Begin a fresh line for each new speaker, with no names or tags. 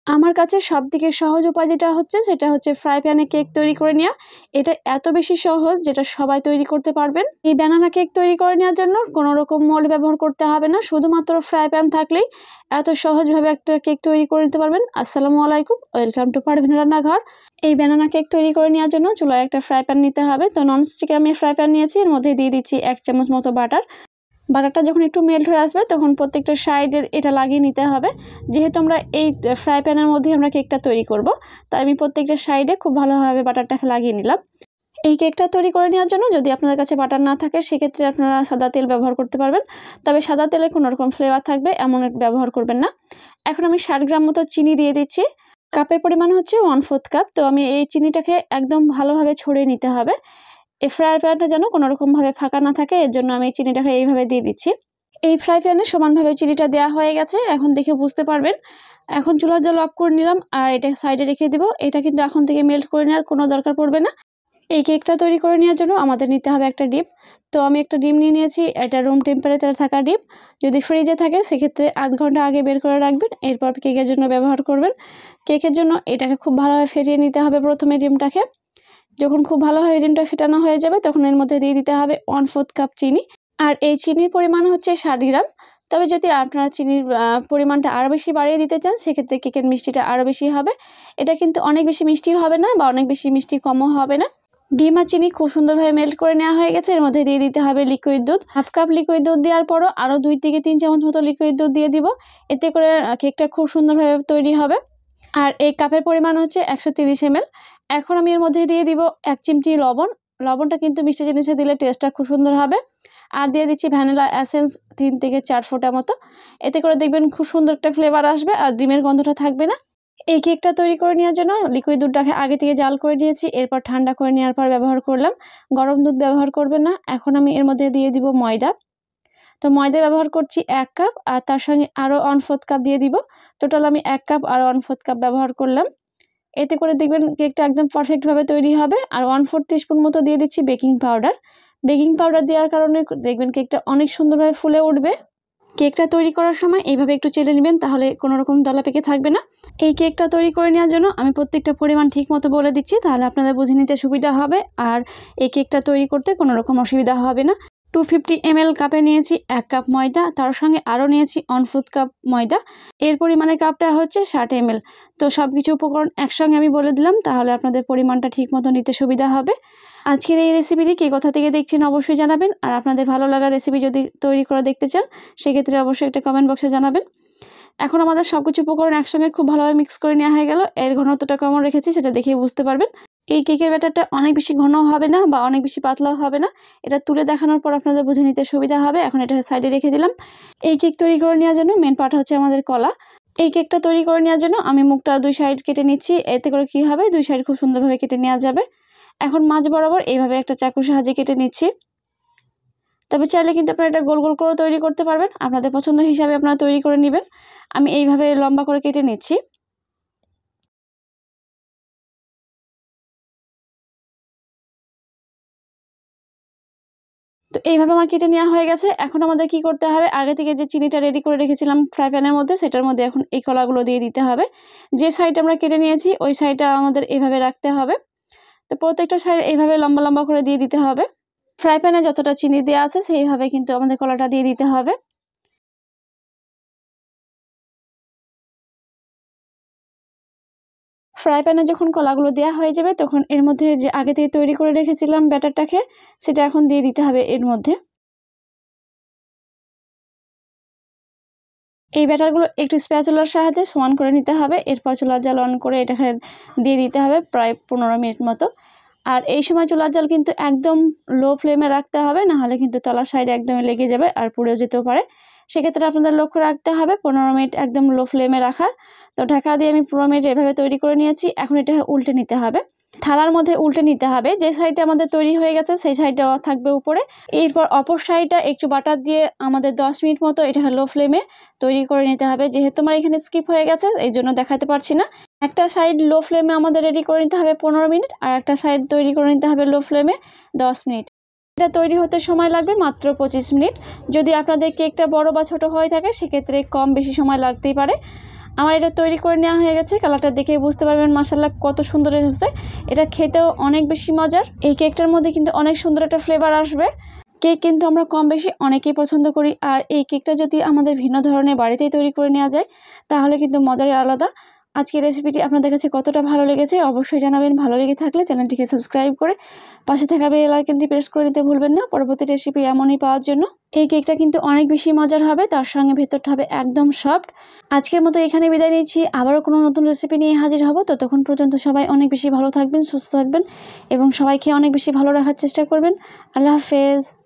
আমার কাছে সবথেকে সহজ উপায় যেটা হচ্ছে সেটা হচ্ছে ফ্রাই প্যানে কেক তৈরি করে নেওয়া। এটা এত বেশি সহজ যেটা সবাই তৈরি করতে পারবেন। এই ব্যানানা কেক তৈরি করে নেওয়ার জন্য কোনো রকম মোল্ড ব্যবহার করতে হবে না, শুধুমাত্র ফ্রাই প্যান থাকলেই এত সহজভাবে একটা কেক তৈরি করে নিতে পারবেন। আসসালামু আলাইকুম, ওয়েলকাম টু পারভিন রান্নাঘর। এই ব্যানানা কেক তৈরি করে নেওয়ার জন্য চুলায় একটা ফ্রাই প্যান নিতে হবে। তো ননস্টিক আমি ফ্রাই প্যান নিয়েছি, এর মধ্যে দিয়ে দিচ্ছি 1 চামচ মতো বাটার। বাটারটা যখন একটু মেল্ট হয়ে আসবে তখন প্রত্যেকটা সাইডের এটা লাগিয়ে নিতে হবে। যেহেতু আমরা এই ফ্রাই প্যানের মধ্যে আমরা কেকটা তৈরি করব, তাই আমি প্রত্যেকটা সাইডে খুব ভালোভাবে বাটারটাকে লাগিয়ে নিলাম। এই কেকটা তৈরি করে নেওয়ার জন্য যদি আপনাদের কাছে বাটার না থাকে সেক্ষেত্রে আপনারা সাদা তেল ব্যবহার করতে পারবেন, তবে সাদা তেলে কোনো রকম ফ্লেভার থাকবে এমন ব্যবহার করবেন না। এখন আমি 60 গ্রাম মতো চিনি দিয়ে দিচ্ছি। কাপের পরিমাণ হচ্ছে 1/4 কাপ। তো আমি এই চিনিটাকে একদম ভালোভাবে ছড়িয়ে নিতে হবে। এই ফ্রাই প্যানটা যেন কোনো রকমভাবে ফাঁকা না থাকে, এর জন্য আমি চিনিটাকে এইভাবে দিয়ে দিচ্ছি। এই ফ্রাই প্যানে সমানভাবে চিনিটা দেওয়া হয়ে গেছে, এখন দেখে বুঝতে পারবেন। এখন চুলার জল অফ করে নিলাম আর এটা সাইডে রেখে দিব। এটা কিন্তু এখন থেকে মেল্ট করে নেওয়ার কোনো দরকার পড়বে না। এই কেকটা তৈরি করে নেওয়ার জন্য আমাদের নিতে হবে একটা ডিম। তো আমি একটা ডিম নিয়ে নিয়েছি, এটা রুম টেম্পারেচারে থাকা ডিম। যদি ফ্রিজে থাকে সেক্ষেত্রে আধ ঘন্টা আগে বের করে রাখবেন, এরপর কেকের জন্য ব্যবহার করবেন। কেকের জন্য এটাকে খুব ভালোভাবে ফেটিয়ে নিতে হবে প্রথমে ডিমটাকে। যখন খুব ভালোভাবে ডিমটা ফেটানো হয়ে যাবে তখন এর মধ্যে দিয়ে দিতে হবে 1/4 কাপ চিনি। আর এই চিনির পরিমাণ হচ্ছে 60 গ্রাম। তবে যদি আপনারা চিনির পরিমাণটা আরও বেশি বাড়িয়ে দিতে চান সেক্ষেত্রে কেকের মিষ্টিটা আরও বেশি হবে। এটা কিন্তু অনেক বেশি মিষ্টি হবে না বা অনেক বেশি মিষ্টি কমও হবে না। ডিম আর চিনি খুব সুন্দরভাবে মেল্ট করে নেওয়া হয়ে গেছে, এর মধ্যে দিয়ে দিতে হবে লিকুইড দুধ। 1/2 কাপ লিকুইড দুধ দেওয়ার পরও আরও 2 থেকে 3 চামচ মতো লিকুইড দুধ দিয়ে দিব। এতে করে কেকটা খুব সুন্দরভাবে তৈরি হবে। আর এই কাপের পরিমাণ হচ্ছে 130 ml। এখন আমি এর মধ্যে দিয়ে দিব 1 চিমটি লবণ। লবণটা কিন্তু মিষ্টি জিনিসে দিলে টেস্টটা খুব সুন্দর হবে। আর দিয়ে দিচ্ছি ভ্যানিলা এসেন্স 3 থেকে 4 ফোঁটা মতো। এতে করে দেখবেন খুব সুন্দর একটা ফ্লেভার আসবে আর ডিমের গন্ধটা থাকবে না। এই কেকটা তৈরি করে নেওয়ার জন্য লিকুইড দুধটাকে আগে থেকে জাল করে নিয়েছি, এরপর ঠান্ডা করে নেওয়ার পর ব্যবহার করলাম। গরম দুধ ব্যবহার করবেন না। এখন আমি এর মধ্যে দিয়ে দিব ময়দা। তো ময়দা ব্যবহার করছি 1 কাপ, আর তার সঙ্গে আরও 1/4 কাপ দিয়ে দিব। টোটাল আমি 1 কাপ আর 1/4 কাপ ব্যবহার করলাম। এতে করে দেখবেন কেকটা একদম পারফেক্টভাবে তৈরি হবে। আর 1/4 টিস্পুন মতো দিয়ে দিচ্ছি বেকিং পাউডার। বেকিং পাউডার দেওয়ার কারণে দেখবেন কেকটা অনেক সুন্দরভাবে ফুলে উঠবে। কেকটা তৈরি করার সময় এইভাবে একটু চেলে নেবেন, তাহলে কোনো রকম দলা পেকে থাকবে না। এই কেকটা তৈরি করে নেওয়ার জন্য আমি প্রত্যেকটা পরিমাণ ঠিক মতো বলে দিচ্ছি, তাহলে আপনাদের বুঝে নিতে সুবিধা হবে আর এই কেকটা তৈরি করতে কোনো রকম অসুবিধা হবে না। 250 ml কাপে নিয়েছি 1 কাপ ময়দা, তার সঙ্গে আরও নিয়েছি 1/4 কাপ ময়দা। এর পরিমাণের কাপটা হচ্ছে 60 ml। তো সব কিছু উপকরণ একসঙ্গে আমি বলে দিলাম, তাহলে আপনাদের পরিমাণটা ঠিক মতো নিতে সুবিধা হবে। আজকের এই রেসিপিটি কে কোথা থেকে দেখছেন অবশ্যই জানাবেন, আর আপনাদের ভালো লাগা রেসিপি যদি তৈরি করে দেখতে চান সেক্ষেত্রে অবশ্যই একটা কমেন্ট বক্সে জানাবেন। এখন আমাদের সব কিছু উপকরণ একসঙ্গে খুব ভালোভাবে মিক্স করে নেওয়া হয়ে গেল। এর ঘনত্বটা কেমন রেখেছি সেটা দেখেই বুঝতে পারবেন। এই কেকের ব্যাটারটা অনেক বেশি ঘনও হবে না বা অনেক বেশি পাতলাও হবে না। এটা তুলে দেখানোর পর আপনাদের বুঝে নিতে সুবিধা হবে। এখন এটা সাইডে রেখে দিলাম। এই কেক তৈরি করে নেওয়ার জন্য মেন পার্ট হচ্ছে আমাদের কলা। এই কেকটা তৈরি করে নেওয়ার জন্য আমি মুখটা 2 সাইড কেটে নিচ্ছি। এতে করে কি হবে, 2 সাইড খুব সুন্দরভাবে কেটে নেওয়া যাবে। এখন মাঝ বরাবর এইভাবে একটা চাকুর সাহায্যে কেটে নিচ্ছি। তবে চাইলে কিন্তু আপনারা এটা গোল গোল করে তৈরি করতে পারবেন, আপনাদের পছন্দ হিসাবে আপনারা তৈরি করে নেবেন। আমি এইভাবে লম্বা করে কেটে নিচ্ছি। তো এইভাবে আমার কেটে নেওয়া হয়ে গেছে। এখন আমাদের কি করতে হবে, আগে থেকে যে চিনিটা রেডি করে রেখেছিলাম ফ্রাই প্যানের মধ্যে সেটার মধ্যে এখন এই কলাগুলো দিয়ে দিতে হবে। যে সাইডটা আমরা কেটে নিয়েছি ওই সাইডটা আমাদের এইভাবে রাখতে হবে। তো প্রত্যেকটা সাইড এইভাবে লম্বা লম্বা করে দিয়ে দিতে হবে। ফ্রাই প্যানে যতটা চিনি দেওয়া আছে সেইভাবে কিন্তু আমাদের কলাটা দিয়ে দিতে হবে। ফ্রাই প্যানে যখন কলাগুলো দেওয়া হয়ে যাবে তখন এর মধ্যে যে আগে থেকে তৈরি করে রেখেছিলাম ব্যাটারটাকে সেটা এখন দিয়ে দিতে হবে এর মধ্যে। এই ব্যাটারগুলো একটু স্প্যাচুলার সাহায্যে সমান করে নিতে হবে। এরপর চুলার জাল অন করে এটাকে দিয়ে দিতে হবে প্রায় 15 মিনিট মতো। আর এই সময় চুলার জাল কিন্তু একদম লো ফ্লেমে রাখতে হবে, নাহলে কিন্তু তলার সাইডে একদমই লেগে যাবে আর পুড়েও যেতেও পারে। সেক্ষেত্রে আপনাদের লক্ষ্য রাখতে হবে 15 মিনিট একদম লো ফ্লেমে রাখার। তো ঢাকা দিয়ে আমি 15 মিনিট এভাবে তৈরি করে নিয়েছি। এখন এটা উল্টে নিতে হবে, থালার মধ্যে উল্টে নিতে হবে। যে সাইডটা আমাদের তৈরি হয়ে গেছে সেই সাইডটা থাকবে উপরে। এরপর অপর সাইডটা একটু বাটার দিয়ে আমাদের 10 মিনিট মতো এটা লো ফ্লেমে তৈরি করে নিতে হবে। যেহেতু আমার এখানে স্কিপ হয়ে গেছে এই জন্য দেখাতে পারছি না। একটা সাইড লো ফ্লেমে আমাদের রেডি করে নিতে হবে 15 মিনিট, আর একটা সাইড তৈরি করে নিতে হবে লো ফ্লেমে 10 মিনিট। এটা তৈরি হতে সময় লাগবে মাত্র 25 মিনিট। যদি আপনাদের কেকটা বড় বা ছোট হয়ে থাকে সেক্ষেত্রে কম বেশি সময় লাগতেই পারে। আমার এটা তৈরি করে নেওয়া হয়ে গেছে। কালারটা দেখে বুঝতে পারবেন মাশাআল্লাহ কত সুন্দর এসেছে। এটা খেতেও অনেক বেশি মজার। এই কেকটার মধ্যে কিন্তু অনেক সুন্দর একটা ফ্লেভার আসবে। কেক কিন্তু আমরা কম বেশি অনেকেই পছন্দ করি, আর এই কেকটা যদি আমাদের ভিন্ন ধরনের বাড়িতেই তৈরি করে নেওয়া যায় তাহলে কিন্তু মজারই আলাদা। আজকের রেসিপিটি আপনাদের কাছে কতটা ভালো লেগেছে অবশ্যই জানাবেন। ভালো লেগে থাকলে চ্যানেলটিকে সাবস্ক্রাইব করে পাশে থাকা বেল আইকনটি প্রেস করে নিতে ভুলবেন না পরবর্তী রেসিপি এমনই পাওয়ার জন্য। এই কেকটা কিন্তু অনেক বেশি মজার হবে, তার সঙ্গে ভেতরটা হবে একদম সফট। আজকের মতো এখানে বিদায় নিচ্ছি, আবারও কোনো নতুন রেসিপি নিয়ে হাজির হব। ততক্ষণ পর্যন্ত সবাই অনেক বেশি ভালো থাকবেন, সুস্থ থাকবেন এবং সবাইকে অনেক বেশি ভালো রাখার চেষ্টা করবেন। আল্লাহ হাফেজ।